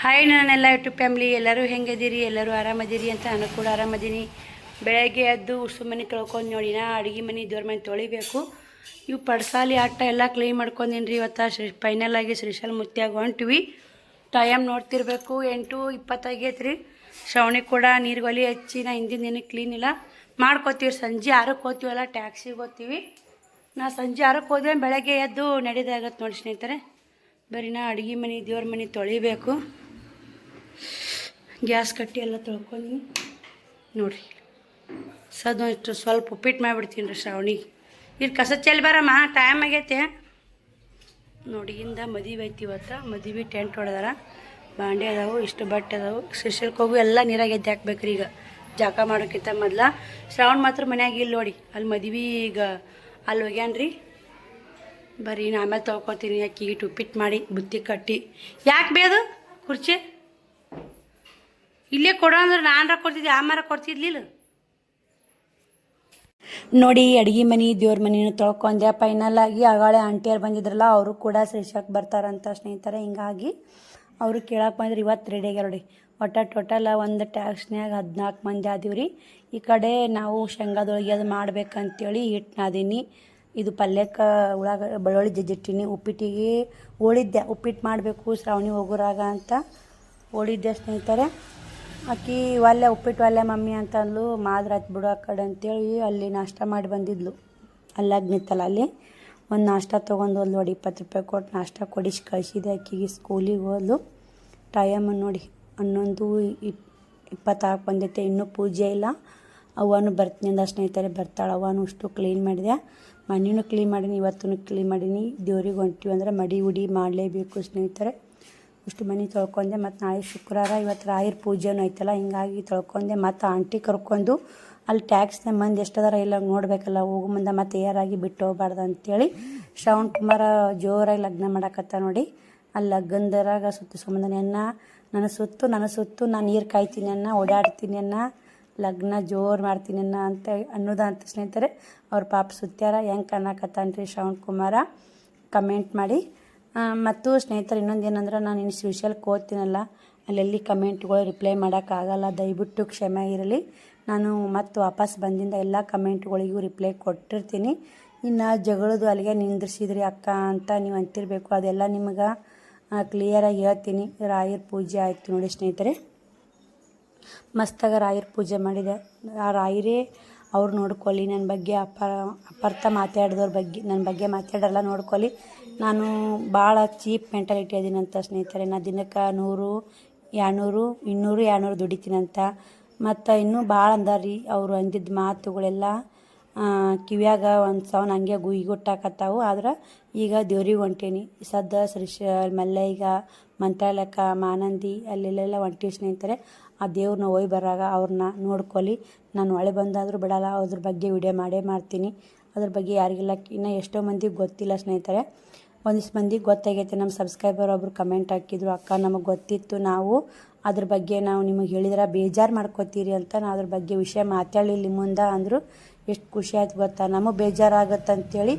Hi ನನ್ನೆಲ್ಲ YouTube family ಎಲ್ಲರೂ ಹೆಂಗಿದ್ದೀರಿ, ಎಲ್ಲರೂ ಆರಾಮದಿರಿ ಅಂತ ನಾನು ಕೂಡ ಆರಾಮದೀನಿ. ಬೆಳಗ್ಗೆ ಎದ್ದು ಉಸು ಮನೆ ತೊಳ್ಕೊಂಡು ನೋಡಿ, ನಾ ಅಡುಗೆ ಮನೆ ದೇವ್ರ ಮನೆ ತೊಳಿಬೇಕು. ಇವು ಪಡ್ಸಾಲಿ ಆಟ ಎಲ್ಲ ಕ್ಲೀನ್ ಮಾಡ್ಕೊಂಡೀನಿ ರೀ. ಇವತ್ತು ಫೈನಲ್ ಆಗಿ ಶ್ರೀಶೈಲ ಮುತ್ಯಾಗ ಹೊಂಟಿವಿ. ಟೈಮ್ ನೋಡ್ತಿರ್ಬೇಕು 8:20 ಆಗೈತೆ ರೀ. ಶ್ರವಣಿ ಕೂಡ ನೀರು ಒಲಿ ಹಚ್ಚಿ ನಾ ಹಿಂದಿನ ದಿನ ಕ್ಲೀನ್ ಇಲ್ಲ ಮಾಡ್ಕೋತೀವಿ. ಸಂಜೆ 6ಕ್ಕೆ ಹೋಗ್ತೀವಲ್ಲ, ಟ್ಯಾಕ್ಸಿಗೆ ಹೋಗ್ತೀವಿ. ನಾ ಸಂಜೆ 6ಕ್ಕೆ ಹೋದ್ರೆ ಬೆಳಗ್ಗೆ ಎದ್ದು ನಡೆದಾಗತ್ತೆ ನೋಡಿ ಸ್ನೇಹಿತರೆ. ಬರೀ ನಾ ಅಡುಗೆ ಮನೆ ದೇವ್ರ ಮನೆ ತೊಳಿಬೇಕು. ಗ್ಯಾಸ್ ಕಟ್ಟಿ ಎಲ್ಲ ತೊಳ್ಕೊಂಡು ನೋಡಿರಿ. ಇಷ್ಟು ಸ್ವಲ್ಪ ಉಪ್ಪಿಟ್ಟು ಮಾಡಿಬಿಡ್ತೀನಿ ರೀ ಶ್ರಾವಣಿಗೆ. ಇದು ಕಸ ಚೆಲ್ಲಿ ಬರಮ್ಮ, ಟೈಮ್ ಆಗೈತೆ ನೋಡಿ. ಇಂದ ಮದುವೆ ಐತಿ ಇವತ್ತು. ಮದುವೆ ಟೆಂಟ್ ಹೊಡೆದಾರ, ಬಾಂಡೆ ಅದಾವು, ಇಷ್ಟು ಬಟ್ಟೆ ಅದಾವು. ಶ್ರೀಶೈಲಕ್ಕೆ ಹೋಗು ಎಲ್ಲ ನೀರಾಗ ಎದ್ದು ಹಾಕ್ಬೇಕ್ರಿ. ಈಗ ಜಾಕ ಮಾಡೋಕ್ಕಿಂತ ಮೊದಲ ಶ್ರಾವಣ ಮಾತ್ರ ಮನ್ಯಾಗ ಇಲ್ಲ ನೋಡಿ, ಅಲ್ಲಿ ಮದುವೆ ಈಗ ಅಲ್ಲಿ ಹೋಗ್ಯಾನ್ರಿ. ಬರೀ ನಾ ಆಮೇಲೆ ತೊಳ್ಕೊತೀನಿ. ಅಕ್ಕಿಗೆ ಉಪ್ಪಿಟ್ಟು ಮಾಡಿ ಬುತ್ತಿ ಕಟ್ಟಿ. ಯಾಕೆ ಬೇದು ಕುರ್ಚಿ ಇಲ್ಲೇ ಕೊಡೋ ಅಂದ್ರೆ ನಾನರ ಕೊಡ್ತಿದ್ದೆ, ಆಮಾರ ಕೊಡ್ತಿದ್ಲಿಲ್ಲ ನೋಡಿ. ಅಡುಗೆ ಮನೆ ದೇವ್ರ ಮನೆಯೂ ತೊಳ್ಕೊಂಡೆ. ಫೈನಲ್ ಆಗಿ ಆಗಾಳೆ ಆಂಟಿಯರು ಬಂದಿದ್ರಲ್ಲ, ಅವರು ಕೂಡ ಶ್ರೀಶೈಲಕ್ಕೆ ಬರ್ತಾರಂತ ಸ್ನೇಹಿತರೆ. ಹಿಂಗಾಗಿ ಅವರು ಕೇಳಕ್ಕೆ ಬಂದ್ರೆ ಇವತ್ತು ರೆಡಿ ಆಗ್ಯಾರ ನೋಡಿ. ಟೋಟಲ್ ಒಂದು ಟ್ಯಾಕ್ಸ್ನ್ಯಾಗ 14 ಮಂದಿ ಆದೀವ್ರಿ. ಈ ಕಡೆ ನಾವು ಶೇಂಗಾದೊಳಗೆ ಅದು ಮಾಡ್ಬೇಕಂತೇಳಿ ಹಿಟ್ಟು ನಾದೀನಿ. ಇದು ಪಲ್ಯಕ್ಕೆ ಬೆಳ್ಳುಳ್ಳಿ ಜಜ್ಜಿಟ್ಟಿನಿ. ಉಪ್ಪಿಟ್ಟಿಗೆ ಹೋಳಿದ್ದೆ, ಉಪ್ಪಿಟ್ಟು ಮಾಡಬೇಕು ಶ್ರಾವಣಿ ಹೋಗೋರಾಗ ಅಂತ ಹೋಳಿದ್ದೆ ಸ್ನೇಹಿತರೆ. ಆಕಿ ಒಲ್ಲೆ ಉಪ್ಪಿಟ್ಟು ಒಲ್ಲೆ ಮಮ್ಮಿ ಅಂತಂದ್ಲು. ಮಾದ್ರಾತ್ ಬಿಡು ಆ ಕಡೆ ಅಂತೇಳಿ ಅಲ್ಲಿ ನಾಷ್ಟ ಮಾಡಿ ಬಂದಿದ್ಲು. ಅಲ್ಲಾಗ್ನಿತ್ತಲ್ಲ, ಅಲ್ಲಿ ಒಂದು ನಾಷ್ಟ ತೊಗೊಂಡು ಹೋದ್ಲು ನೋಡಿ. 20 ರೂಪಾಯಿ ಕೊಟ್ಟು ನಾಷ್ಟ ಕೊಡಿಸಿ ಕಳಿಸಿದೆ ಆಕಿಗೆ. ಸ್ಕೂಲಿಗೆ ಹೋದ್ಲು. ಟೈಮ್ ನೋಡಿ 11:20 ಬಂದೈತೆ. ಇನ್ನೂ ಪೂಜೆ ಇಲ್ಲ. ಅವನು ಬರ್ತೀನಿ ಅಂದ ಸ್ನೇಹಿತರೆ. ಬರ್ತಾಳೆ ಅವನು. ಅಷ್ಟು ಕ್ಲೀನ್ ಮಾಡಿದೆ, ಮನೆಯೂ ಕ್ಲೀನ್ ಮಾಡೀನಿ, ಇವತ್ತೂ ಕ್ಲೀನ್ ಮಾಡೀನಿ. ದೇವ್ರಿಗೆ ಹೊಂಟಿವಿ ಅಂದ್ರೆ ಮಡಿ ಉಡಿ ಮಾಡಲೇಬೇಕು ಸ್ನೇಹಿತರೆ. ಅಷ್ಟು ಮನೆ ತೊಳ್ಕೊಂಡೆ. ಮತ್ತು ನಾಳೆ ಶುಕ್ರವಾರ, ಇವತ್ತು ರಾಯರ ಪೂಜೆನೂ ಐತಲ್ಲ, ಹಿಂಗಾಗಿ ತೊಳ್ಕೊಂಡೆ. ಮತ್ತು ಆಂಟಿ ಕರ್ಕೊಂಡು ಅಲ್ಲಿ ಟ್ಯಾಕ್ಸ್ನ ಮಂದಿ ಎಷ್ಟದಾರ ಇಲ್ಲ ನೋಡಬೇಕಲ್ಲ, ಹೋಗೋ ಮುಂದೆ ಮತ್ತೆ ಏರಾಗಿ ಬಿಟ್ಟು ಹೋಗ್ಬಾರ್ದು ಅಂತೇಳಿ ಶ್ರವಣ್ ಕುಮಾರ ಜೋರಾಗಿ ಲಗ್ನ ಮಾಡಕತ್ತ ನೋಡಿ. ಅಲ್ಲಿ ಲಗ್ನದರಾಗ ಸುಮ್ಮನೆ ನನ್ನ ಸುತ್ತು ನಾನು ನೀರು ಕಾಯ್ತೀನಿ ಓಡಾಡ್ತೀನಿ ಲಗ್ನ ಜೋರು ಮಾಡ್ತೀನಿ ಅಂತ ಅನ್ನೋದಂತ ಸ್ನೇಹಿತರೆ. ಅವ್ರ ಪಾಪ ಸುತ್ಯಾರ. ಹೆಂಗೆ ಕಾಣಕತ್ತಾನ್ರಿ ಶ್ರವಣ್ ಕುಮಾರ, ಕಮೆಂಟ್ ಮಾಡಿ. ಮತ್ತು ಸ್ನೇಹಿತರೆ ಇನ್ನೊಂದು ಏನಂದ್ರೆ, ನಾನು ಇನ್ನು ಶ್ರೀಶೈಲಕ್ಕೆ ಓದ್ತೀನಲ್ಲ, ಅಲ್ಲೆಲ್ಲಿ ಕಮೆಂಟ್ಗಳು ರಿಪ್ಲೈ ಮಾಡೋಕ್ಕಾಗಲ್ಲ, ದಯವಿಟ್ಟು ಕ್ಷಮೆ ಇರಲಿ. ನಾನು ಮತ್ತು ವಾಪಸ್ ಬಂದಿಂದ ಎಲ್ಲ ಕಮೆಂಟ್ಗಳಿಗೂ ರಿಪ್ಲೈ ಕೊಟ್ಟಿರ್ತೀನಿ. ಇನ್ನು ಜಗಳದು ಅಲ್ಲಿಗೆ ನಿಂದ್ರಿಸಿದ್ರಿ ಅಕ್ಕ ಅಂತ ನೀವು ಅಂತಿರಬೇಕು, ಅದೆಲ್ಲ ನಿಮಗೆ ಕ್ಲಿಯರಾಗಿ ಹೇಳ್ತೀನಿ. ರಾಯರ ಪೂಜೆ ಆಯಿತು ನೋಡಿ ಸ್ನೇಹಿತರೆ. ಮಸ್ತಾಗ ರಾಯರ ಪೂಜೆ ಮಾಡಿದೆ. ಆ ರಾಯರೇ ಅವ್ರು ನೋಡ್ಕೊಳ್ಳಿ. ನನ್ನ ಬಗ್ಗೆ ಅಪಾರ್ಥ ಮಾತಾಡಿದವ್ರ ಬಗ್ಗೆ, ನನ್ನ ಬಗ್ಗೆ ಮಾತಾಡಲ್ಲ, ನೋಡ್ಕೊಳ್ಳಿ. ನಾನು ಭಾಳ ಚೀಪ್ ಮೆಂಟಾಲಿಟಿ ಅದೀನಂತ ಸ್ನೇಹಿತರೆ. ನಾನು ದಿನಕ್ಕೆ 100, 200, 200, 200 ದುಡಿತೀನಂತ. ಮತ್ತು ಇನ್ನೂ ಭಾಳ ಅಂದಾರ್ರಿ. ಅವರು ಅಂದಿದ್ದ ಮಾತುಗಳೆಲ್ಲ ಕಿವ್ಯಾಗ ಒಂದು ಸೌನ್ ಹಂಗೆ ಗುಯ್ಗುಟ್ಟಾಕತ್ತಾವು. ಆದ್ರೆ ಈಗ ದೇವ್ರಿಗೆ ಹೊಂಟೀನಿ. ಸದ್ದ ಶ್ರೀಶೈಲ ಮಲ್ಲೆ ಈಗ ಮಂತ್ರಾಲಯಕ್ಕೆ ಮಾನಂದಿ ಅಲ್ಲೆಲ್ಲೆಲ್ಲ ಹೊಂಟೀವಿ ಸ್ನೇಹಿತರೆ. ಆ ದೇವ್ರನ್ನ ಹೋಗಿ ಬರಾಗ ಅವ್ರನ್ನ ನೋಡ್ಕೊಳ್ಳಿ. ನಾನು ಒಳ್ಳೆ ಬಂದಾದರೂ ಬಿಡಲ್ಲ, ಅದ್ರ ಬಗ್ಗೆ ವಿಡಿಯೋ ಮಾಡೇ ಮಾಡ್ತೀನಿ. ಅದ್ರ ಬಗ್ಗೆ ಯಾರಿಗಿಲ್ಲ, ಇನ್ನೂ ಎಷ್ಟೋ ಮಂದಿಗೆ ಗೊತ್ತಿಲ್ಲ ಸ್ನೇಹಿತರೆ. ಒಂದಿಷ್ಟು ಮಂದಿಗೆ ಗೊತ್ತಾಗೈತೆ. ನಮ್ಮ ಸಬ್ಸ್ಕ್ರೈಬರ್ ಒಬ್ಬರು ಕಮೆಂಟ್ ಹಾಕಿದ್ರು, ಅಕ್ಕ ನಮಗೆ ಗೊತ್ತಿತ್ತು, ನಾವು ಅದ್ರ ಬಗ್ಗೆ ನಾವು ನಿಮಗೆ ಹೇಳಿದ್ರೆ ಬೇಜಾರು ಮಾಡ್ಕೋತೀರಿ ಅಂತ. ನಾನು ಅದ್ರ ಬಗ್ಗೆ ವಿಷಯ ಮಾತಾಡಲಿಲ್ಲ ಮುಂದೆ ಅಂದರು. ಎಷ್ಟು ಖುಷಿ ಆಯ್ತು ಗೊತ್ತಾ, ನಮಗೆ ಬೇಜಾರಾಗತ್ತಂತೇಳಿ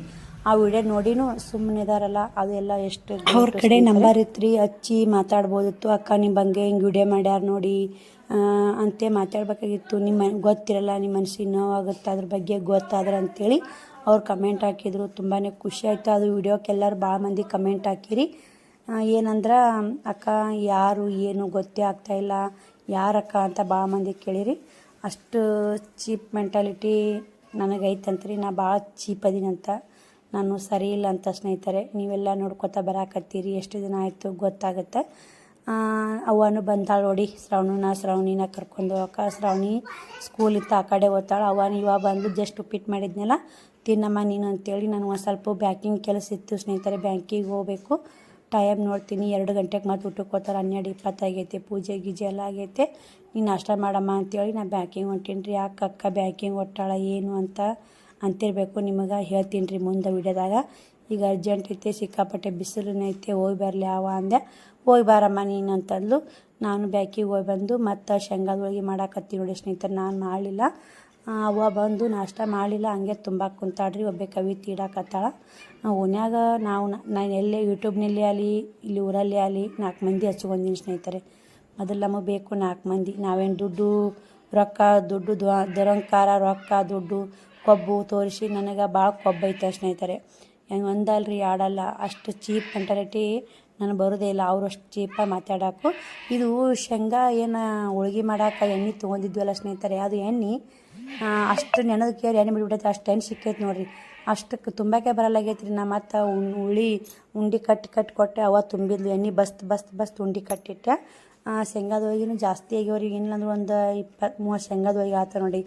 ಆ ವಿಡಿಯೋ ನೋಡಿನೂ ಸುಮ್ಮನೆ ಇದಾರಲ್ಲ, ಅದೆಲ್ಲ ಎಷ್ಟು ಅವ್ರ ಕಡೆ ನಂಬರ್ ಇತ್ತು ಹಚ್ಚಿ ಮಾತಾಡ್ಬೋದಿತ್ತು. ಅಕ್ಕ ನಿಮ್ಮ ಬಗ್ಗೆ ಹಿಂಗೆ ವಿಡಿಯೋ ಮಾಡ್ಯಾರ ನೋಡಿ ಅಂತೆ ಮಾತಾಡ್ಬೇಕಾಗಿತ್ತು. ನಿಮ್ಮ ಗೊತ್ತಿರಲ್ಲ, ನಿಮ್ಮ ಮನಸ್ಸಿಗೆ ನೋವಾಗುತ್ತೆ, ಅದ್ರ ಬಗ್ಗೆ ಗೊತ್ತಾದ್ರೆ ಅಂಥೇಳಿ ಅವ್ರು ಕಮೆಂಟ್ ಹಾಕಿದ್ರು. ತುಂಬಾ ಖುಷಿ ಆಯಿತು. ಅದು ವಿಡಿಯೋಕ್ಕೆ ಎಲ್ಲರೂ ಭಾಳ ಮಂದಿ ಕಮೆಂಟ್ ಹಾಕಿರಿ. ಏನಂದ್ರೆ, ಅಕ್ಕ ಯಾರು ಏನು ಗೊತ್ತೇ ಆಗ್ತಾಯಿಲ್ಲ, ಯಾರಕ್ಕ ಅಂತ ಭಾಳ ಮಂದಿ ಕೇಳಿರಿ. ಅಷ್ಟು ಚೀಪ್ ಮೆಂಟಾಲಿಟಿ ನನಗೈತಂತ್ರಿ. ನಾ ಭಾಳ ಚೀಪ್ ಅದೀನಂತ, ನಾನು ಸರಿ ಇಲ್ಲ ಅಂತ ಸ್ನೇಹಿತರೆ. ನೀವೆಲ್ಲ ನೋಡ್ಕೊತಾ ಬರಾಕತ್ತೀರಿ. ಎಷ್ಟು ದಿನ ಆಯಿತು ಗೊತ್ತಾಗುತ್ತೆ. ಅವನು ಬಂದಾಳು ನೋಡಿ, ಶ್ರಾವಣಿನ ಕರ್ಕೊಂಡು ಹೋಗಕ್ಕೆ. ಶ್ರಾವಣಿ ಸ್ಕೂಲ್ ಇತ್ತು, ಆ ಕಡೆ ಓದ್ತಾಳೆ. ಅವನು ಇವಾಗ ಬಂದು ಜಸ್ಟ್ ಉಪ್ಪಿಟ್ಟು ಮಾಡಿದ್ನಲ್ಲ, ತಿನ್ನಮ್ಮ ನೀನು ಅಂತೇಳಿ. ನಾನು ಒಂದು ಸ್ವಲ್ಪ ಬ್ಯಾಂಕಿಂಗ್ ಕೆಲಸ ಇತ್ತು ಸ್ನೇಹಿತರೆ, ಬ್ಯಾಂಕಿಗೆ ಹೋಗಬೇಕು. ಟೈಮ್ ನೋಡ್ತೀನಿ 2 ಗಂಟೆಗೆ ಮತ್ತೆ ಊಟಕ್ಕೆ ಹೋಗ್ತಾರೆ. 12:20 ಆಗೈತೆ. ಪೂಜೆ ಗೀಜೆ ಎಲ್ಲ ಆಗೈತೆ. ನೀನು ನಾಷ್ಟ ಮಾಡಮ್ಮ ಅಂತೇಳಿ ನಾನು ಬ್ಯಾಂಕಿಂಗ್ ಹೊಂಟೀನಿ ರೀ. ಯಾಕೆ ಅಕ್ಕ ಬ್ಯಾಂಕಿಂಗ್ ಹೊಟ್ಟಾಳ ಏನು ಅಂತ ಅಂತಿರಬೇಕು. ನಿಮಗೆ ಹೇಳ್ತೀನಿ ರೀ ಮುಂದೆ ವಿಡಿಯೋದಾಗ. ಈಗ ಅರ್ಜೆಂಟ್ ಐತೆ, ಸಿಕ್ಕಾಪಟ್ಟೆ ಬಿಸಿಲುನೈತೆ, ಹೋಗಿ ಬರಲಿ ಅವ ಅಂದೆ. ಹೋಗಿ ಬಾರಮ್ಮ ನೀನು ಅಂತಂದ್ಲು. ನಾನು ಬ್ಯಾಂಕಿಗೆ ಹೋಗಿ ಬಂದು ಮತ್ತು ಶೇಂಗಾದ ಹೋಳಿಗೆ ಮಾಡಾಕತ್ತೀನಿ ನೋಡಿ ಸ್ನೇಹಿತರೆ. ನಾನು ಮಾಡಲಿಲ್ಲ, ಅವ್ವ ಬಂದು ನಾಷ್ಟ ಮಾಡಲಿಲ್ಲ, ಹಂಗೆ ತುಂಬ ಕುಂತಾಡ್ರಿ. ಒಬ್ಬೆ ಕವಿತೆ ಇಡಾಕತ್ತಾಳ. ಓನ್ಯಾಗ ನಾನು ಎಲ್ಲೇ ಯೂಟ್ಯೂಬ್ನಲ್ಲಿ ಆಗಲಿ ಇಲ್ಲಿ ಊರಲ್ಲಿ ಆಗಲಿ 4 ಮಂದಿ ಹಚ್ಕೊಂಡೀನಿ ಸ್ನೇಹಿತರೆ. ಮೊದಲು ನಮಗೆ ಬೇಕು 4 ಮಂದಿ. ನಾವೇನು ದುಡ್ಡು ರೊಕ್ಕ ದುರಂಕಾರ ರೊಕ್ಕ ದುಡ್ಡು ಕೊಬ್ಬು ತೋರಿಸಿ ನನಗೆ ಭಾಳ ಕೊಬ್ಬೈತೆ ಸ್ನೇಹಿತರೆ. ಒಂದಲ್ರಿ ಎರಡಲ್ಲ, ಅಷ್ಟು ಚೀಪ್ ಮೆಂಟಾಲಿಟಿ ನನಗೆ ಬರೋದೇ ಇಲ್ಲ. ಅವರು ಅಷ್ಟು ಚೀಪಾಗಿ ಮಾತಾಡೋಕು. ಇದು ಶೇಂಗಾ ಏನು ಹೋಳ್ಗೆ ಮಾಡೋಕೆ ಎಣ್ಣೆ ತೊಗೊಂಡಿದ್ವಲ್ಲ ಸ್ನೇಹಿತರೆ, ಅದು ಎಣ್ಣೆ ಅಷ್ಟು ನೆನೆದ ಕೇರಿ ಎಣ್ಣೆ ಬಿಟ್ಬಿಟ್ಟೈತೆ. ಅಷ್ಟು ಎಣ್ಣೆ ಸಿಕ್ಕೈತೆ ನೋಡಿರಿ. ಅಷ್ಟಕ್ಕೆ ತುಂಬಕ್ಕೆ ಬರಲ್ಲಾಗೈತೆ ರೀ. ನಾ ಮತ್ತು ಉಂಡೆ ಕಟ್ಟಿ ಕೊಟ್ಟೆ. ಅವ ತುಂಬಿದ್ಲು ಎಣ್ಣೆ ಬಸ್ತ್ ಉಂಡೆ ಕಟ್ಟಿಟ್ಟೆ. ಶೇಂಗಾದ ಹೋಳಿಗೆನೂ ಜಾಸ್ತಿ ಆಗ್ಯಾವ್ರಿ. ಏನಿಲ್ಲಂದ್ರೆ ಒಂದು 20-30 ಶೇಂಗಾದ ಹೋಳಿಗೆ ಆತ ನೋಡಿ.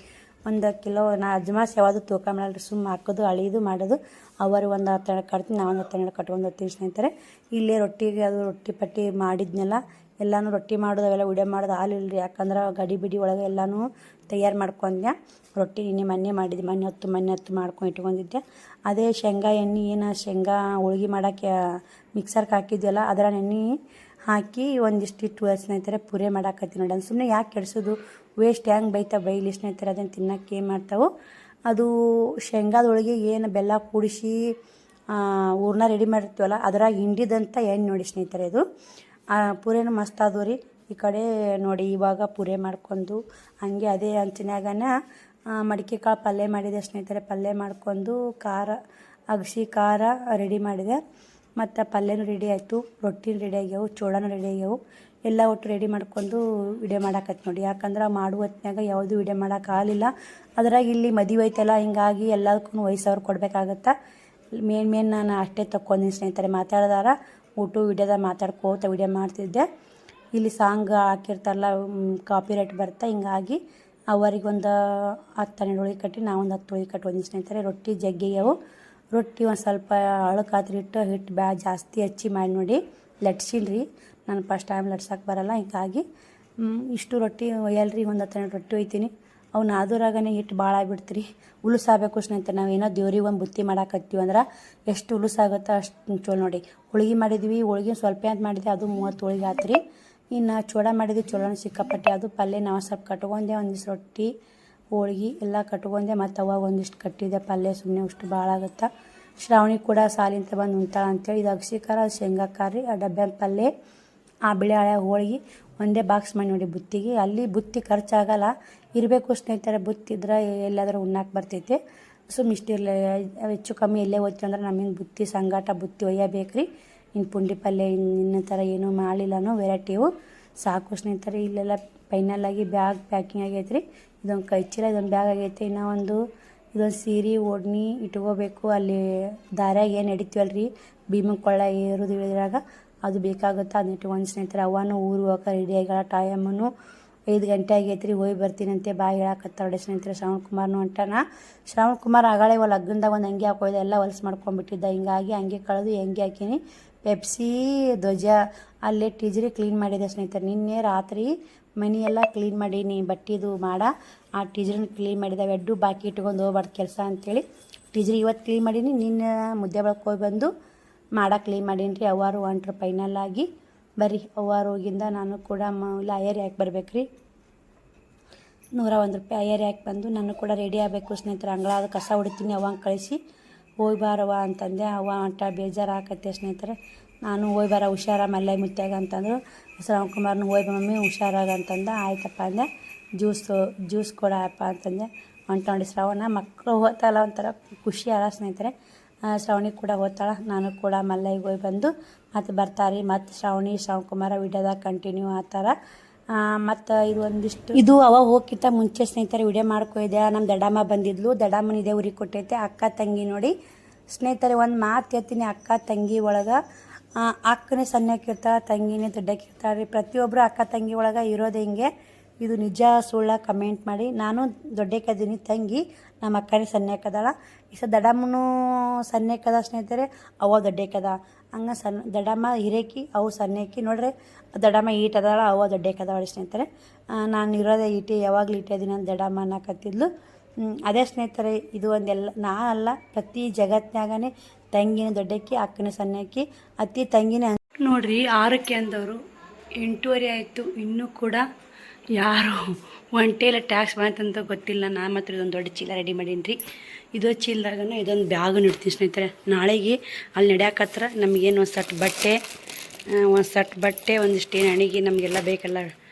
1 ಕಿಲೋ ನಾ ಅಜ್ಮಾಸ್ ಯಾವುದು ತೂಕ ಮಾಡಲ್ರಿ, ಸುಮ್ಮ ಹಾಕೋದು ಅಳಿದು ಮಾಡೋದು. ಅವರು ಒಂದು 10 ಕಟ್ತೀನಿ, ನಾ ಒಂದು 10 ಕಟ್ಕೊಂಡು ಹೋಗ್ತೀನಿ ಸ್ನೇಹಿತರೆ. ಇಲ್ಲೇ ರೊಟ್ಟಿಗೆ ಅದು ರೊಟ್ಟಿ ಪಟ್ಟಿ ಮಾಡಿದ್ನೆಲ್ಲ ಎಲ್ಲನೂ ರೊಟ್ಟಿ ಮಾಡೋದು ಅವೆಲ್ಲ ವಿಡಿಯೋ ಮಾಡೋದು ಹಾಲಿಲ್ಲ ರೀ. ಯಾಕಂದ್ರೆ ಗಡಿ ಬಿಡಿ ಒಳಗೆ ಎಲ್ಲನೂ ತಯಾರು ಮಾಡ್ಕೊಂಡೆ. ರೊಟ್ಟಿ ಮೊನ್ನೆ ಮಾಡಿದ್ದೆ, ಮೊನ್ನೆ ಹೊತ್ತು ಮಾಡ್ಕೊಂಡು ಇಟ್ಕೊಂಡಿದ್ದೆ. ಅದೇ ಶೇಂಗಾ ಎಣ್ಣೆ ಏನು ಶೇಂಗಾ ಹೋಳ್ಗೆ ಮಾಡೋಕ್ಕೆ ಮಿಕ್ಸರ್ಗೆ ಹಾಕಿದ್ವಲ್ಲ, ಅದರ ಎಣ್ಣೆ ಹಾಕಿ ಒಂದಿಷ್ಟು ಇಟ್ಟು ಸ್ನೇಹಿತರೆ ಪೂರೆ ಮಾಡಾಕತ್ತೀನಿ ನೋಡಿ. ಅದು ಸುಮ್ಮನೆ ಯಾಕೆ ಕೆಡಿಸೋದು, ವೇಸ್ಟ್ ಹೆಂಗೆ ಬೈಲಿ ಸ್ನೇಹಿತರೆ. ಅದನ್ನು ತಿನ್ನೋಕ್ಕೆ ಏನು ಮಾಡ್ತಾವೆ. ಅದು ಶೇಂಗಾದ ಹೋಳಿಗೆ ಏನು ಬೆಲ್ಲ ಕೂಡಿಸಿ ಹೂರ್ಣ ರೆಡಿ ಮಾಡಿರ್ತೀವಲ್ಲ, ಅದ್ರಾಗ ಹಿಂಡಿದಂಥ ಎಣ್ಣೆ ನೋಡಿ ಸ್ನೇಹಿತರೆ. ಅದು ಪೂರೆನೂ ಮಸ್ತ್ ಆದವು ರೀ. ಈ ಕಡೆ ನೋಡಿ ಇವಾಗ ಪೂರೆ ಮಾಡ್ಕೊಂಡು ಹಂಗೆ ಅದೇ ಹಂಚಿನಾಗನ ಮಡಿಕೆ ಕಾಳು ಪಲ್ಯ ಮಾಡಿದೆ ಸ್ನೇಹಿತರೆ. ಪಲ್ಯ ಮಾಡ್ಕೊಂಡು ಅಗಸಿ ಖಾರ ರೆಡಿ ಮಾಡಿದೆ. ಮತ್ತು ಪಲ್ಯನೂ ರೆಡಿ ಆಯಿತು, ರೊಟ್ಟಿನೂ ರೆಡಿ ಆಗ್ಯಾವು, ಚೋಳನೂ ರೆಡಿ ಆಗ್ಯಾವು. ಎಲ್ಲ ಒಟ್ಟು ರೆಡಿ ಮಾಡ್ಕೊಂಡು ವಿಡಿಯೋ ಮಾಡಾಕತ್ತಿ ನೋಡಿ. ಯಾಕಂದ್ರೆ ಮಾಡುವ ಹೊತ್ನಾಗ ಯಾವುದೂ ವಿಡಿಯೋ ಮಾಡೋಕ್ಕಾಗಲಿಲ್ಲ. ಅದ್ರಾಗ ಇಲ್ಲಿ ಮದುವೆ ಐತಲ್ಲ, ಹಿಂಗಾಗಿ ಎಲ್ಲದಕ್ಕೂ ವಯಸ್ಸವ್ರು ಕೊಡಬೇಕಾಗತ್ತೆ. ಮೇನ್ ನಾನು ಅಷ್ಟೇ ತಕ್ಕೊಂದಿನಿ ಸ್ನೇಹಿತರೆ. ಮಾತಾಡಿದಾರ ಊಟ ವಿಡಿಯೋದಾಗ ಮಾತಾಡ್ಕೋತ ವಿಡಿಯೋ ಮಾಡ್ತಿದ್ದೆ. ಇಲ್ಲಿ ಸಾಂಗ್ ಹಾಕಿರ್ತಾರಲ್ಲ, ಕಾಪಿ ರೈಟ್ ಬರುತ್ತೆ. ಹಿಂಗಾಗಿ ಅವರಿಗೊಂದು 10-12 ಹೋಳಿಗೆ ಕಟ್ಟಿ ನಾವೊಂದು 10 ಹೋಳಿಗೆ ಕಟ್ಕೊಂದಿನಿ ಸ್ನೇಹಿತರೆ. ರೊಟ್ಟಿ ಜಗ್ಗಿಯವು. ರೊಟ್ಟಿ ಒಂದು ಸ್ವಲ್ಪ ಅಳಕಾತ್ರಿ ಹಿಟ್ಟು ಜಾಸ್ತಿ ಹಚ್ಚಿ ಮಾಡಿ ನೋಡಿ ಲಟ್ಸಿಲ್ರಿ. ನಾನು ಫಸ್ಟ್ ಟೈಮ್ ಲಟ್ಸಕ್ಕೆ ಬರಲ್ಲ, ಹಿಂಗಾಗಿ ಇಷ್ಟು ರೊಟ್ಟಿ ಒಯ್ಯಲ್ರಿ. ಒಂದು 10 ರೊಟ್ಟಿ ಒಯ್ತೀನಿ. ಅವ್ನು ಆದೂರಾಗನೇ ಹಿಟ್ಟು ಭಾಳ ಆಗಿಬಿಡ್ತೀರಿ. ಉಲುಸಾಗಬೇಕು ಸ್ನೇಹಿತರೆ. ನಾವು ಏನೋ ದೇವ್ರಿಗೆ ಒಂದು ಬುತ್ತಿ ಮಾಡಾಕತ್ತೀವಿ ಅಂದ್ರೆ ಎಷ್ಟು ಉಲುಸಾಗುತ್ತೋ ಅಷ್ಟು ಚಲೋ ನೋಡಿ. ಹೋಳ್ಗೆ ಮಾಡಿದ್ವಿ, ಹೋಳ್ಗೆ ಸ್ವಲ್ಪ ಅಂತ ಮಾಡಿದ್ದೆ, ಅದು 30 ಹೋಳಿಗೆ ಆತ್ರಿ. ಇನ್ನು ಚೂಡ ಮಾಡಿದ್ವಿ, ಚೂಡನೂ ಸಿಕ್ಕಾಪಟ್ಟೆ. ಅದು ಪಲ್ಯ ನಾವು ಸ್ವಲ್ಪ ಕಟ್ಕೊಂಡೆ, ಒಂದಿಷ್ಟು ರೊಟ್ಟಿ ಹೋಳ್ಗೆ ಎಲ್ಲ ಕಟ್ಕೊಂಡೆ. ಮತ್ತು ಅವಾಗ ಒಂದಿಷ್ಟು ಕಟ್ಟಿದ್ದೆ ಪಲ್ಯ, ಸುಮ್ಮನೆ ಅಷ್ಟು ಭಾಳ ಆಗುತ್ತೆ. ಶ್ರಾವಣಿ ಕೂಡ ಸಾಲಿಂತ ಬಂದು ಉಣ್ತಾಳ ಅಂತೇಳಿ ಇದು ಅಗಸಿ ಖಾರ ಶೇಂಗಾ ಖಾರ ರೀ. ಆ ಡಬ್ಬೆ ಪಲ್ಯ ಆ ಬಿಳಿ ಹಳೆ ಹೋಳ್ಗೆ ಒಂದೇ ಬಾಕ್ಸ್ ಮಾಡಿ ನೋಡಿ ಬುತ್ತಿಗೆ. ಅಲ್ಲಿ ಬುತ್ತಿ ಖರ್ಚಾಗಲ್ಲ, ಇರಬೇಕು ಸ್ನೇಹಿತರೆ. ಬುತ್ತಿದ್ರೆ ಎಲ್ಲಾದರೂ ಉಣ್ಣಾಕೆ ಬರ್ತೈತೆ. ಸುಮ್ಮ ಇಷ್ಟಿರಲಿ, ಹೆಚ್ಚು ಕಮ್ಮಿ ಎಲ್ಲೇ ಹೋಯ್ತು ಅಂದ್ರೆ ನಮ್ಮಿಂದ ಬುತ್ತಿ ಸಂಗಾಟ ಬುತ್ತಿ ಒಯ್ಯಬೇಕು ರೀ. ಇನ್ನು ಪುಂಡಿ ಪಲ್ಯ ಇನ್ನ ಥರ ಏನೂ ಮಾಡಲಿಲ್ಲನೋ ವೆರೈಟಿವು ಸಾಕು ಸ್ನೇಹಿತರೆ. ಇಲ್ಲೆಲ್ಲ ಫೈನಲ್ಲಾಗಿ ಬ್ಯಾಗ್ ಪ್ಯಾಕಿಂಗ್ ಆಗೈತೆ ರೀ. ಇದೊಂದು ಕೈ ಚೀಲ, ಇದೊಂದು ಬ್ಯಾಗ್ ಆಗೈತೆ. ಇನ್ನೂ ಇದೊಂದು ಸೀರೆ ಓಡ್ನಿ ಇಟ್ಕೋಬೇಕು. ಅಲ್ಲಿ ದಾರ್ಯಾಗ ಏನು ನಡಿತೀವಲ್ಲ ರೀ, ಭೀಮನ ಕೊಳ್ಳ ಏರೋದು ಇಳಿದ್ರಾಗ ಅದು ಬೇಕಾಗುತ್ತೆ. ಅದನ್ನ ಇಟ್ಕೊಂಡು ಸ್ನೇಹಿತರೆ. ಅವನು ಊರು ಹೋಗಕ್ಕೆ ರೆಡಿ ಆಗ್ಯಾಳ. ಟೈಮನ್ನು 5 ಗಂಟೆ ಆಗೈತೆ ರೀ. ಹೋಗಿ ಬರ್ತೀನಂತೆ ಬಾಯಿ ಹೇಳಾಕತ್ತಾಳೆ ಸ್ನೇಹಿತರೆ. ಶ್ರಾವಣ್ ಕುಮಾರ್ನು ಹೊಂಟಾನ. ಶ್ರಾವಣ್ ಕುಮಾರ್ ಆಗಾಳೆ ಲಗ್ನದಾಗ ಒಂದು ಅಂಗಿ ಹಾಕೋದೆ, ಎಲ್ಲ ಹೊಲ್ಸು ಮಾಡ್ಕೊಂಡ್ಬಿಟ್ಟಿದ್ದ. ಹಿಂಗಾಗಿ ಅಂಗಿ ಕಳೆದು ಅಂಗಿ ಹಾಕೀನಿ. ಪೆಪ್ಸಿ ಧ್ವಜ ಅಲ್ಲೇ ಟೀಜರಿ ಕ್ಲೀನ್ ಮಾಡಿದೆ ಸ್ನೇಹಿತರೆ. ನಿನ್ನೆ ರಾತ್ರಿ ಮನೆಯೆಲ್ಲ ಕ್ಲೀನ್ ಮಾಡೀನಿ. ಬಟ್ಟೆದು ಆ ಟೀಜರಿನ ಕ್ಲೀನ್ ಮಾಡಿದೆ. ಎಡ್ಡು ಬಾಕಿ ಇಟ್ಕೊಂಡು ಹೋಗ್ಬಾರ್ದು ಕೆಲಸ ಅಂಥೇಳಿ ಟೀಜರಿ ಇವತ್ತು ಕ್ಲೀನ್ ಮಾಡೀನಿ. ನಿನ್ನೆ ಮುದ್ದೆ ಬಳಕೆ ಹೋಗಿ ಬಂದು ಕ್ಲೀನ್ ಮಾಡೀನಿ ರೀ. ಅವ್ವಾರು ಹೊಂಟ್ರು ಫೈನಲ್ಲಾಗಿ. ಬರ್ರಿ ಅವ್ವಾರು ಹೋಗಿಂದ ನಾನು ಕೂಡ ಇಲ್ಲ ಅಯ್ಯರಿ ಹಾಕಿ ಬರ್ಬೇಕು ರೀ. 101 ರೂಪಾಯಿ ಅಯ್ಯರಿ ಹಾಕಿ ಬಂದು ನಾನು ಕೂಡ ರೆಡಿ ಆಗಬೇಕು ಸ್ನೇಹಿತರೆ. ಅಂಗಳಾದ ಕಸ ಹೊಡಿತೀನಿ, ಅವಂಗೆ ಕಳಿಸಿ ಹೋಗಿ ಬಾರವ್ವ ಅಂತಂದೆ. ಅವ್ವ ಅಂಟ ಬೇಜಾರು ಆಕತ್ತೆ ಸ್ನೇಹಿತರೆ. ನಾನು ಹೋಗಿ ಬಾರ ಹುಷಾರ ಮಲ್ಲೆ ಮುತ್ಯಾಗ ಅಂತಂದರು. ಶ್ರಾವಣ್ ಕುಮಾರ್ನು ಹೋಗಿ ಮಮ್ಮಿ ಹುಷಾರಾಗ ಅಂತಂದ. ಆಯ್ತಪ್ಪ ಅಂದೆ. ಜ್ಯೂಸ್ ಕೊಡಪ್ಪ ಅಂತಂದೆ. ಹೊಂಟೊಂಡು ಶ್ರಾವಣ ಮಕ್ಕಳು ಹೋಗ್ತಾಳ ಒಂಥರ ಖುಷಿ ಅಲ್ಲ ಸ್ನೇಹಿತರೆ. ಶ್ರಾವಣಿ ಕೂಡ ಹೋಗ್ತಾಳೆ. ನಾನು ಕೂಡ ಮಲ್ಲೈಗೆ ಹೋಗಿ ಬಂದು ಮತ್ತು ಬರ್ತಾರೆ. ಮತ್ತು ಶ್ರಾವಣ್ ಕುಮಾರ ವಿಡಿಯೋದಾಗ ಕಂಟಿನ್ಯೂ ಆಗ್ತಾರ. ಮತ್ತು ಇದು ಅವಾಗ ಹೋಗಿಂತ ಮುಂಚೆ ಸ್ನೇಹಿತರೆ ವಿಡಿಯೋ ಮಾಡ್ಕೊಯ್ದೆ. ನಮ್ಮ ದಡಮ್ಮ ಬಂದಿದ್ಲು. ದಡಮ್ಮನ ಇದೇ ಊರಿಗೆ ಕೊಟ್ಟೈತೆ. ಅಕ್ಕ ತಂಗಿ ನೋಡಿ ಸ್ನೇಹಿತರೆ. ಒಂದು ಮಾತು ಹೇಳ್ತೀನಿ, ಅಕ್ಕ ತಂಗಿ ಒಳಗೆ ಅಕ್ಕನೇ ಸಣ್ಣಕ್ಕಿರ್ತಾಳೆ, ತಂಗಿನೇ ದೊಡ್ಡಕ್ಕಿರ್ತಾಳೆ ರೀ. ಪ್ರತಿಯೊಬ್ಬರು ಅಕ್ಕ ತಂಗಿ ಒಳಗೆ ಇರೋದು ಹಿಂಗೆ. ಇದು ನಿಜ ಸುಳ್ಳ ಕಮೆಂಟ್ ಮಾಡಿ. ನಾನು ದೊಡ್ಡಕ್ಕದೀನಿ, ತಂಗಿ ನಮ್ಮ ಅಕ್ಕನೇ ಸಣ್ಣಕ್ಕದಾಳ. ಈಗ ದಡಮ್ಮನೂ ಸಣ್ಣಕ್ಕದ ಸ್ನೇಹಿತರೆ, ಅವ ದೊಡ್ಡಕ್ಕದ. ಹಂಗೆ ದಡಮ್ಮ ಹಿರೇಕಿ, ಅವು ಸಣ್ಣಕ್ಕಿ ನೋಡ್ರಿ. ದಡಮ್ಮ ಈಟದಾಳ, ಅವ ದೊಡ್ಡಕ್ಕದಾಳ ಸ್ನೇಹಿತರೆ. ನಾನು ಇರೋದೇ ಈಟಿ, ಯಾವಾಗಲೂ ಈಟಿದ್ದೀನಿ ಅಂತ ದಡಮ್ಮ ಅನ್ನಕತ್ತಿದ್ಲು. ಅದೇ ಸ್ನೇಹಿತರೆ, ಇದು ಒಂದೆಲ್ಲ ನಾ ಅಲ್ಲ, ಪ್ರತಿ ಜಗತ್ತಿನಾಗನೇ ತಂಗಿನ ದೊಡ್ಡಕ್ಕಿ, ಅಕ್ಕನ ಸಣ್ಣಕ್ಕಿ, ಅತ್ತಿ ತಂಗಿನೇ ನೋಡ್ರಿ. 6ಕ್ಕೆ ಅಂದವರು 8:30 ಆಯಿತು. ಇನ್ನೂ ಕೂಡ ಯಾರು ಒಂಟೆಲ್ಲ ಟ್ಯಾಕ್ಸ್ ಬಂತಂತ ಗೊತ್ತಿಲ್ಲ. ನಾನು ಮಾತ್ರ ಇದೊಂದು ದೊಡ್ಡ ಚೀಲ ರೆಡಿ ಮಾಡೀನಿ ರೀ. ಇದು ಚೀಲದಾಗ ಇದೊಂದು ಬ್ಯಾಗನ್ನು ಇಡ್ತೀನಿ ಸ್ನೇಹಿತರೆ. ನಾಳೆಗೆ ಅಲ್ಲಿ ನಡೆಯಕತ್ರ ನಮಗೇನು ಒಂದು ಸಟ್ ಬಟ್ಟೆ ಒಂದಿಷ್ಟು ಏನು ಅಣಿಗೆ ನಮಗೆಲ್ಲ ಬೇಕಲ್ಲ,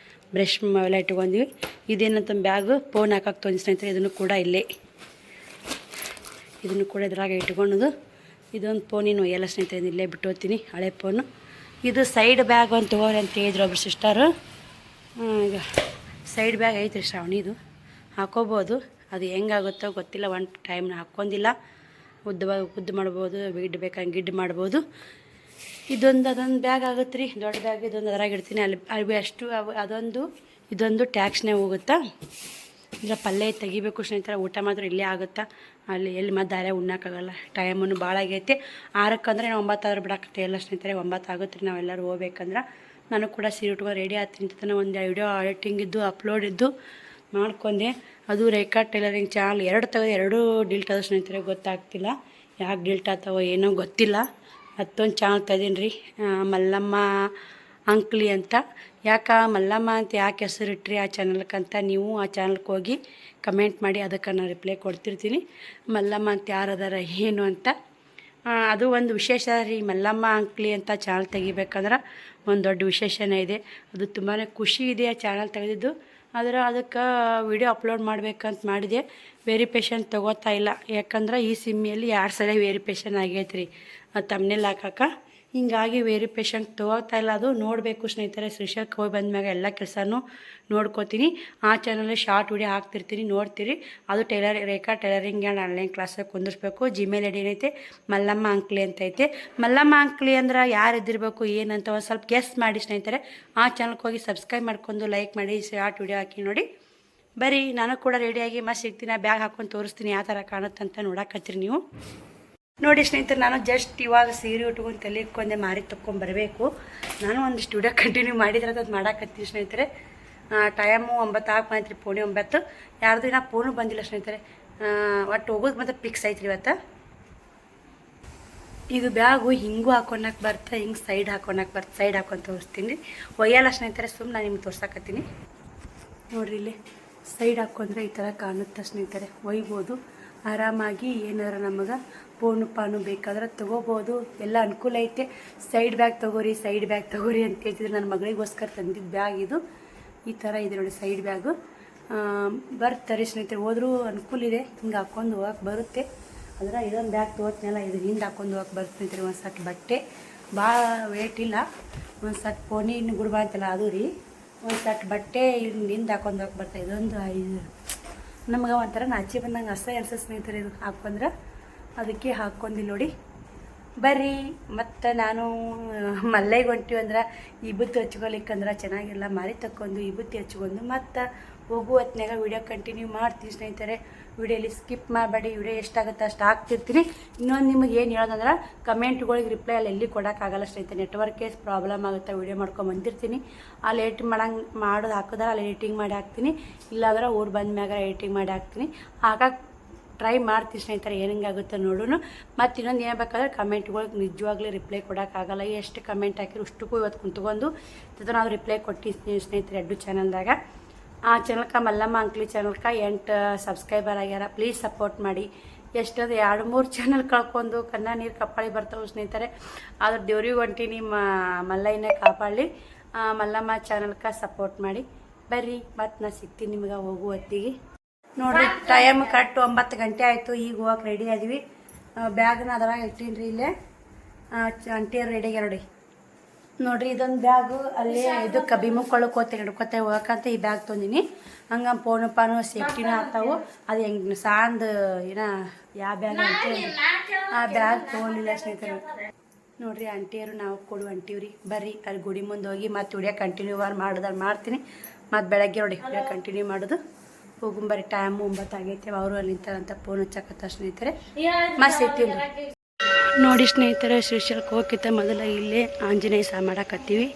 ಬ್ರಷ್ ಅವೆಲ್ಲ ಇಟ್ಕೊಂಡ್ವಿ. ಇದೇನಂತ ಬ್ಯಾಗು ಫೋನ್ ಹಾಕಕ್ಕೆ ತೊಂದು ಸ್ನೇಹಿತರೆ. ಇದನ್ನು ಕೂಡ ಇದ್ರಾಗ ಇಟ್ಕೊಳೋದು. ಇದೊಂದು ಫೋನಿನ ಒಯ್ಯಲ್ಲ ಸ್ನೇಹಿತರೆ, ಇಲ್ಲೇ ಬಿಟ್ಟು ಹೋಗ್ತೀನಿ ಹಳೆ ಫೋನು. ಇದು ಸೈಡ್ ಬ್ಯಾಗ್ ಒಂದು ತೊಗೋರಿ ಅಂತ ಹೇಳಿದ್ರು ಒಬ್ರು ಸಿಸ್ಟರು. ಈಗ ಸೈಡ್ ಬ್ಯಾಗ್ ಐತ್ರಿ ಶ್ರಾವಣಿದು, ಹಾಕೋಬೋದು. ಅದು ಹೆಂಗಾಗುತ್ತೋ ಗೊತ್ತಿಲ್ಲ, ಒಂದು ಟೈಮ್ನ ಹಾಕ್ಕೊಂಡಿಲ್ಲ. ಉದ್ದ ಮಾಡ್ಬೋದು, ಗಿಡ್ ಬೇಕಂಗೆ ಗಿಡ್ ಮಾಡ್ಬೋದು. ಅದೊಂದು ಬ್ಯಾಗ್ ಆಗುತ್ತೆ ರೀ, ದೊಡ್ಡ ಬ್ಯಾಗ್. ಇದೊಂದು ಅದ್ರಾಗ ಇಡ್ತೀನಿ. ಅಲ್ಲಿ ಅಷ್ಟು ಇದೊಂದು ಟ್ಯಾಕ್ಸ್ನೇ ಹೋಗುತ್ತಾ. ಇಲ್ಲ ಪಲ್ಯ ತೆಗಿಬೇಕು ಸ್ನೇಹಿತರೆ. ಊಟ ಮಾತ್ರ ಇಲ್ಲೇ ಆಗುತ್ತಾ, ಅಲ್ಲಿ ಎಲ್ಲಿ ಮತ್ತೆ ದಾರೆ ಉಣ್ಣಕ್ಕಾಗಲ್ಲ. ಟೈಮನ್ನು ಭಾಳ ಆಗೈತೆ. 6 ಅಂದರೆ ನಾವು 9 ಆದ್ರೆ ಬಿಡಾಕತ್ತೆ ಎಲ್ಲ ಸ್ನೇಹಿತರೆ. 9 ಆಗುತ್ತೆ ರೀ ನಾವೆಲ್ಲರೂ ಹೋಗ್ಬೇಕಂದ್ರೆ. ನಾನು ಕೂಡ ಸೀರೆ ಉಟ್ಕೊಂಡು ರೆಡಿ ಆಗ್ತೀನಿ ಅಂತ ಒಂದು ವಿಡಿಯೋ ಎಡಿಟಿಂಗ್ ಇದ್ದು ಅಪ್ಲೋಡ್ ಇದ್ದು ಮಾಡ್ಕೊಂಡೆ. ಅದು ರೇಖಾ ಟೈಲರಿಂಗ್ ಚಾನಲ್ 2 ಡಿಲ್ಟ್ ಆದ ಸ್ನೇಹಿತರೆ. ಗೊತ್ತಾಗ್ತಿಲ್ಲ ಯಾಕೆ ಡಿಲ್ಟ್ ಆಗ್ತಾವೋ ಏನೋ ಗೊತ್ತಿಲ್ಲ. ಮತ್ತೊಂದು ಚಾನಲ್ ತೆಗೀನಿ ರೀ, ಮಲ್ಲಮ್ಮ ಅಂಕ್ಲಿ ಅಂತ. ಯಾಕೆ ಮಲ್ಲಮ್ಮ ಅಂತ ಯಾಕೆ ಹೆಸರಿಟ್ರಿ ಆ ಚಾನಲ್ಕಂತ ನೀವು ಆ ಚಾನಲ್ಗೆ ಹೋಗಿ ಕಮೆಂಟ್ ಮಾಡಿ, ಅದಕ್ಕೆ ನಾನು ರಿಪ್ಲೈ ಕೊಡ್ತಿರ್ತೀನಿ. ಮಲ್ಲಮ್ಮ ಅಂತ ಯಾರದಾರ ಏನು ಅಂತ. ಅದು ಒಂದು ವಿಶೇಷ ರೀ. ಮಲ್ಲಮ್ಮ ಅಂಕ್ಲಿ ಅಂತ ಚಾನಲ್ ತೆಗಿಬೇಕಂದ್ರೆ ಒಂದು ದೊಡ್ಡ ವಿಶೇಷನೇ ಇದೆ. ಅದು ತುಂಬಾ ಖುಷಿ ಇದೆ ಆ ಚಾನಲ್ ತೆಗೆದಿದ್ದು. ಆದರೆ ಅದಕ್ಕೆ ವಿಡಿಯೋ ಅಪ್ಲೋಡ್ ಮಾಡ್ಬೇಕಂತ ಮಾಡಿದೆ. ವೆರಿಫಿಕೇಷನ್ ತೊಗೋತಾ ಇಲ್ಲ. ಯಾಕಂದ್ರೆ ಈ ಸಿಮ್ಮಿಯಲ್ಲಿ 2 ಸಲ ವೆರಿಫಿಕೇಷನ್ ಆಗೈತೆ ರೀ ತಮ್ಮನೇಲಿ ಹಾಕಕ್ಕೆ. ಹಿಂಗಾಗಿ ವೆರಿಫಿಕೇಷನ್ ತೊಗೋತಾ ಇಲ್ಲ. ಅದು ನೋಡಬೇಕು ಸ್ನೇಹಿತರೆ. ಶ್ರೀಶೈಲಕ್ಕೆ ಹೋಗಿ ಬಂದಮ್ಯಾಗ ಎಲ್ಲ ಕೆಲಸನೂ ನೋಡ್ಕೋತೀನಿ. ಆ ಚಾನಲ್ ಶಾರ್ಟ್ ವಿಡಿಯೋ ಹಾಕ್ತಿರ್ತೀನಿ, ನೋಡ್ತೀರಿ. ಅದು ರೇಖಾ ಟೈಲರಿಂಗ್ ಆ್ಯಂಡ್ ಆನ್ಲೈನ್ ಕ್ಲಾಸಾಗಿ ಕುಂದಿರ್ಸ್ಬೇಕು. ಜಿಮೇಲ್ ಐಡಿ ಏನೈತೆ ಮಲ್ಲಮ್ಮ ಅಂಕ್ಲಿ ಅಂತ ಐತೆ. ಮಲ್ಲಮ್ಮ ಅಂಕ್ಲಿ ಅಂದ್ರೆ ಯಾರು ಇದ್ದಿರಬೇಕು ಏನಂತ ಒಂದು ಸ್ವಲ್ಪ ಗೆಸ್ ಮಾಡಿ ಸ್ನೇಹಿತರೆ. ಆ ಚಾನಲ್ಗೆ ಹೋಗಿ ಸಬ್ಸ್ಕ್ರೈಬ್ ಮಾಡ್ಕೊಂಡು ಲೈಕ್ ಮಾಡಿ, ಶಾರ್ಟ್ ವಿಡಿಯೋ ಹಾಕಿ ನೋಡಿ. ಬರೀ ನಾನು ಕೂಡ ರೆಡಿಯಾಗಿ ಮತ್ತೆ ಸಿಗ್ತೀನಿ. ಬ್ಯಾಗ್ ಹಾಕ್ಕೊಂಡು ತೋರಿಸ್ತೀನಿ ಯಾವ ಥರ ಕಾಣುತ್ತಂತ ನೋಡಕತ್ತೀರಿ ನೀವು. ನೋಡಿ ಸ್ನೇಹಿತರೆ, ನಾನು ಜಸ್ಟ್ ಇವಾಗ ಸೀರೆ ಉಟ್ಕೊಂಡು ತಲೆಕೊಂಡೆ ಮಾರಿ ತೊಗೊಂಬರಬೇಕು. ನಾನು ಒಂದು ಸ್ಟುಡಿಯೋ ಕಂಟಿನ್ಯೂ ಮಾಡಿದ್ರೆ ಅದು ಮಾಡಾಕತ್ತೀನಿ ಸ್ನೇಹಿತರೆ. ಟೈಮು 9 ಆಗೈತ್ರಿ, ಪೋಣಿ 9. ಯಾರ್ದು ಇನ್ನೂ ಫೋನು ಬಂದಿಲ್ಲ ಸ್ನೇಹಿತರೆ. ಒಟ್ಟು ಹೋಗೋದು ಮಾತ್ರ ಫಿಕ್ಸ್ ಐತ್ರಿ ಇವತ್ತು. ಇದು ಬ್ಯಾಗು ಹಿಂಗೂ ಹಾಕೊಳಕ್ಕೆ ಬರ್ತಾ, ಹಿಂಗೆ ಸೈಡ್ ಹಾಕೊಳಕ್ಕೆ ಬರ್ತಾ. ಸೈಡ್ ಹಾಕೊಂಡು ತೋರಿಸ್ತೀನಿ. ಒಯ್ಯಲ್ಲ ಸ್ನೇಹಿತರೆ, ಸುಮ್ಮನೆ ನಾನು ನಿಮ್ಗೆ ತೋರ್ಸಕತ್ತೀನಿ. ನೋಡಿರಿ ಇಲ್ಲಿ ಸೈಡ್ ಹಾಕೊಂಡ್ರೆ ಈ ಥರ ಕಾಣುತ್ತೆ ಸ್ನೇಹಿತರೆ. ಒಯ್ಬೋದು ಆರಾಮಾಗಿ. ಏನಾರ ನಮಗೆ ಫೋನು ಬೇಕಾದ್ರೆ ತೊಗೋಬೋದು. ಎಲ್ಲ ಅನುಕೂಲ ಐತೆ. ಸೈಡ್ ಬ್ಯಾಗ್ ತೊಗೋರಿ ಅಂತ ಹೇಳ್ತಿದ್ರು. ನನ್ನ ಮಗಳಿಗೋಸ್ಕರ ತಂದಿದ್ದು ಬ್ಯಾಗ್ ಇದು. ಈ ಥರ ಇದೆ ನೋಡಿ ಸೈಡ್ ಬ್ಯಾಗು. ಬರ್ತಾರೆ ಸ್ನೇಹಿತರೆ, ಹೋದ್ರೂ ಅನುಕೂಲ ಇದೆ. ಹಿಂಗೆ ಹಾಕ್ಕೊಂಡು ಹೋಗಕ್ಕೆ ಬರುತ್ತೆ. ಅಂದ್ರೆ ಇದೊಂದು ಬ್ಯಾಗ್ ತೊಗೋತೀನಲ್ಲ, ಇದು ಹಿಂದೆ ಹಾಕ್ಕೊಂಡು ಹೋಗಕ್ಕೆ ಬರುತ್ತೆ ಸ್ನೇಹಿತರೆ. ಒಂದು ಸಟ್ ಬಟ್ಟೆ ಭಾಳ ವೇಟ್ ಇಲ್ಲ. ಒಂದು ಸಟ್ ಪೋಣಿನ ಗುಡ್ಬ ಅಂತಲ್ಲ ಅದು ರೀ. ಒಂದು ಸಟ್ ಬಟ್ಟೆ ಹಿಂದೆ ಹಾಕೊಂಡು ಹೋಗಕ್ಕೆ ಬರ್ತದೆ. ಇದೊಂದು ನಮ್ಗೆ ಒಂಥರ ನಾಚಿ ಬಂದಂಗೆ ಅನ್ಸುತ್ತೆ ಸ್ನೇಹಿತರೆ ಇದು ಹಾಕೊಂಡ್ರೆ. ಅದಕ್ಕೆ ಹಾಕ್ಕೊಂಡಿಲ್ಲ ನೋಡಿ. ಬರ್ರಿ ಮತ್ತು ನಾನು ಮಲ್ಲೆಗೆ ಹೊಂಟಿವಿ ಅಂದ್ರೆ ಇಬುತ್ತಿ ಹಚ್ಕೊಲಿಕ್ಕಂದ್ರೆ ಚೆನ್ನಾಗಿಲ್ಲ. ಮಾರಿ ತಕ್ಕೊಂಡು ಇಬುತ್ತಿ ಹಚ್ಕೊಂಡು ಮತ್ತು ಹೋಗು ಹೊತ್ನಾಗ ವೀಡಿಯೋ ಕಂಟಿನ್ಯೂ ಮಾಡ್ತೀನಿ ಸ್ನೇಹಿತರೆ. ವೀಡಿಯೋಲಿ ಸ್ಕಿಪ್ ಮಾಡಬೇಡಿ. ವೀಡಿಯೋ ಎಷ್ಟಾಗುತ್ತೆ ಅಷ್ಟು ಹಾಕ್ತಿರ್ತೀನಿ. ಇನ್ನೊಂದು ನಿಮಗೆ ಏನು ಹೇಳೋದಂದ್ರೆ ಕಮೆಂಟ್ಗಳಿಗೆ ರಿಪ್ಲೈ ಅಲ್ಲಿ ಎಲ್ಲಿ ಕೊಡೋಕ್ಕಾಗಲ್ಲ ಸ್ನೇಹಿತರೆ. ನೆಟ್ವರ್ಕೇ ಪ್ರಾಬ್ಲಮ್ ಆಗುತ್ತೆ. ವೀಡಿಯೋ ಮಾಡ್ಕೊಂಡು ಬಂದಿರ್ತೀನಿ. ಅಲ್ಲಿ ಎಡಿಟಿಂಗ್ ಮಾಡೋದು ಹಾಕಿದ್ರೆ ಅಲ್ಲಿ ಎಡಿಟಿಂಗ್ ಮಾಡಿ ಹಾಕ್ತೀನಿ. ಇಲ್ಲಾಂದ್ರೆ ಊರು ಬಂದ ಮ್ಯಾಗ ಎಡಿಟಿಂಗ್ ಮಾಡಿ ಹಾಕ್ತೀನಿ. ಹಾಕಕ್ಕೆ ಟ್ರೈ ಮಾಡ್ತೀನಿ ಸ್ನೇಹಿತರೆ. ಏನಂಗಾಗುತ್ತೆ ನೋಡೋಣ. ಮತ್ತು ಇನ್ನೊಂದು ಏನು ಬೇಕಾದ್ರೆ ಕಮೆಂಟ್ಗಳಿಗೆ ನಿಜವಾಗ್ಲೂ ರಿಪ್ಲೈ ಕೊಡೋಕ್ಕಾಗಲ್ಲ. ಎಷ್ಟು ಕಮೆಂಟ್ ಹಾಕಿದ್ರು ಅಷ್ಟಕ್ಕೂ ಇವತ್ತು ಕುಂತ್ಕೊಂಡು ನಾವು ರಿಪ್ಲೈ ಕೊಟ್ಟಿರ್ತೀನಿ ಸ್ನೇಹಿತರೆ 2 ಚಾನಲ್ದಾಗ. ಆ ಚಾನಲ್ಗೆ ಮಲ್ಲಮ್ಮ ಅಂಕ್ಲಿ ಚಾನಲ್ಗೆ 8 ಸಬ್ಸ್ಕ್ರೈಬರ್ ಆಗ್ಯಾರ. ಪ್ಲೀಸ್ ಸಪೋರ್ಟ್ ಮಾಡಿ. ಎಷ್ಟೊಂದು 2-3 ಚಾನಲ್ ಕಳ್ಕೊಂಡು ಕಣ್ಣ ನೀರು ಕಪ್ಪಾಳಿ ಬರ್ತಾವೆ ಸ್ನೇಹಿತರೆ. ಆದ್ರೆ ದೇವ್ರಿಗೆ ಹೊಂಟೀನಿ, ಮಲ್ಲಯ್ಯನೇ ಕಾಪಾಡಲಿ. ಮಲ್ಲಮ್ಮ ಚಾನಲ್ಗೆ ಸಪೋರ್ಟ್ ಮಾಡಿ. ಬರ್ರಿ, ಮತ್ತು ನಾನು ಸಿಗ್ತೀನಿ ನಿಮ್ಗೆ ಹೋಗುವ ಹೊತ್ತಿಗೆ. ನೋಡಿರಿ ಟೈಮ್ ಕರೆಕ್ಟ್ 9 ಗಂಟೆ ಆಯಿತು. ಈಗ ಹೋಗಕ್ಕೆ ರೆಡಿ ಆದ್ವಿ. ಬ್ಯಾಗ್ನ ಅದರಾಗ ಇಟ್ಟೀನಿ ರೀ ಇಲ್ಲೇ. ಅಂಟಿಯರು ರೆಡಿ ಆಗ್ಯಾರ ನೋಡಿರಿ. ಇದೊಂದು ಬ್ಯಾಗು ಅಲ್ಲಿ ಇದಕ್ಕೆ ಭೀಮಕ್ಕೊಳ್ಳಕ್ಕೆ ಹಿಡ್ಕೊತೆ ಹೋಗಕ್ಕಂತ ಈ ಬ್ಯಾಗ್ ತೊಂದಿನಿ. ಹಂಗೆ ಫೋನು ಸೇಫ್ಟಿನೂ ಆಗ್ತಾವು. ಅದು ಹೆಂಗೆ ಸಾಂದು ಯಾವ ಬ್ಯಾಗ್ ಅಂತ ಆ ಬ್ಯಾಗ್ ತೊಗೊಂಡಿಲ್ಲ ಸ್ನೇಹಿತರೆ. ನೋಡಿರಿ ಆಂಟಿಯರು ನಾವು ಕೊಡು ಅಂಟಿವ್ರಿ. ಬರ್ರಿ ಅಲ್ಲಿ ಗುಡಿ ಮುಂದೆ ಹೋಗಿ ಮತ್ತು ವಿಡಿಯೋ ಕಂಟಿನ್ಯೂ ಮಾಡ್ತೀನಿ. ಮತ್ತು ಬೆಳಗ್ಗೆ ನೋಡಿ ವಿಡಿಯೋ ಕಂಟಿನ್ಯೂ ಮಾಡೋದು. ಹೋಗುಂಬರಿ ಟೈಮು 9 ಆಗೈತೆ. ಅವರು ಅಲ್ಲಿ ನಿಂತಾರಂತ ಫೋನ್ ಹಚ್ಚಕತ್ತ ಸ್ನೇಹಿತರೆ. ಮತ್ತು ಸಿಗ್ತೀನಿ ನೋಡಿ ಸ್ನೇಹಿತರೆ. ಶ್ರೀಶೈಲಕ್ಕೆ ಹೋಗಿತ್ತ ಮೊದಲ ಇಲ್ಲೇ ಆಂಜನೇಯ ಸಹ ಮಾಡಕತ್ತೀವಿ.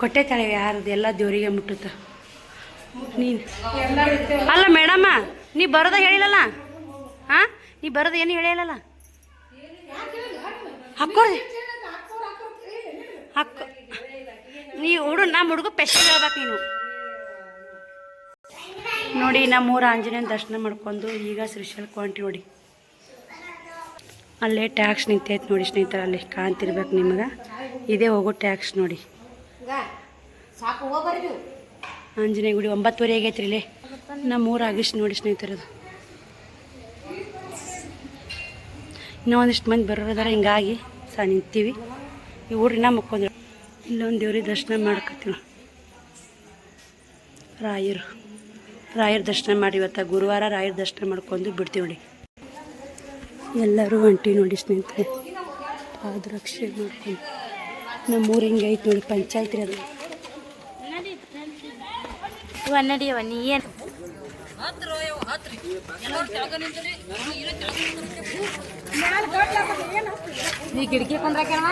ಕೊಟ್ಟೆ ತಾಳೆ ಯಾರದು ಎಲ್ಲ ದೇವರಿಗೆ ಮುಟ್ಟುತ್ತ. ನೀನು ಅಲ್ಲ ಮೇಡಮ್ಮ, ನೀ ಬರೋದ ಹೇಳಿಲ್ಲಲ್ಲ. ಹಾಂ, ನೀ ಬರೋದು ಏನು ಹೇಳಿಲ್ಲಲ್ಲ. ಹಾಕ್ಕೊಡಿ ಹಾಕೋ. ನೀ ಹುಡು ನಮ್ಮ ಹುಡುಗ ಸ್ಪೆಷಲ್ ಹೇಳ್ಬೇಕು ನೀನು. ನೋಡಿ ನಮ್ಮೂರು ಆಂಜನೇಯನ ದರ್ಶನ ಮಾಡ್ಕೊಂಡು ಈಗ ಶ್ರೀಶೈಲಕ್ಕೆ ಹೊಂಟಿ ನೋಡಿ. ಅಲ್ಲೇ ಟ್ಯಾಕ್ಸ್ ನಿಂತೈತೆ ನೋಡಿ ಸ್ನೇಹಿತರೆ, ಅಲ್ಲಿ ಕಾಣ್ತಿರ್ಬೇಕು ನಿಮಗೆ. ಇದೇ ಹೋಗೋ ಟ್ಯಾಕ್ಸ್ ನೋಡಿ. ಆಂಜನೇಯ ಗುಡಿ 9:30 ಆಗೈತ್ರಿ ಇಲ್ಲೇ. ನಮ್ಮೂರು ಆಗಿಸ್ ನೋಡಿ ಸ್ನೇಹಿತರದು. ಇನ್ನೂ ಒಂದಿಷ್ಟು ಮಂದಿ ಬರೋದಾರ, ಹಿಂಗಾಗಿ ನಿಂತೀವಿ. ಈ ಊರಿನ ಮುಕ್ಕೊಂಡ್ರು ಇಲ್ಲೊಂದು ದೇವ್ರಿಗೆ ದರ್ಶನ ಮಾಡ್ಕೊತೀವಿ. ರಾಯರ ದರ್ಶನ ಮಾಡಿ ಇವತ್ತು ಗುರುವಾರ ರಾಯರ ದರ್ಶನ ಮಾಡ್ಕೊಂಡು ಬಿಡ್ತೀವಿ ನೋಡಿ. ಎಲ್ಲರೂ ಹೊಂಟಿ ನೋಡಿ ಸ್ನೇಹಿತರೆ, ಪಾದರಕ್ಷೆ ಮಾಡ್ಕೊಂಡು. ನಮ್ಮೂರು ಹಿಂಗೆ ಐತೆ ನೋಡಿ, ಪಂಚಾಯತ್ ರೀ ಅದು. ನೀ ಕಿಟಕಿ ಕೊಂಡ್ರಾಕೇನವ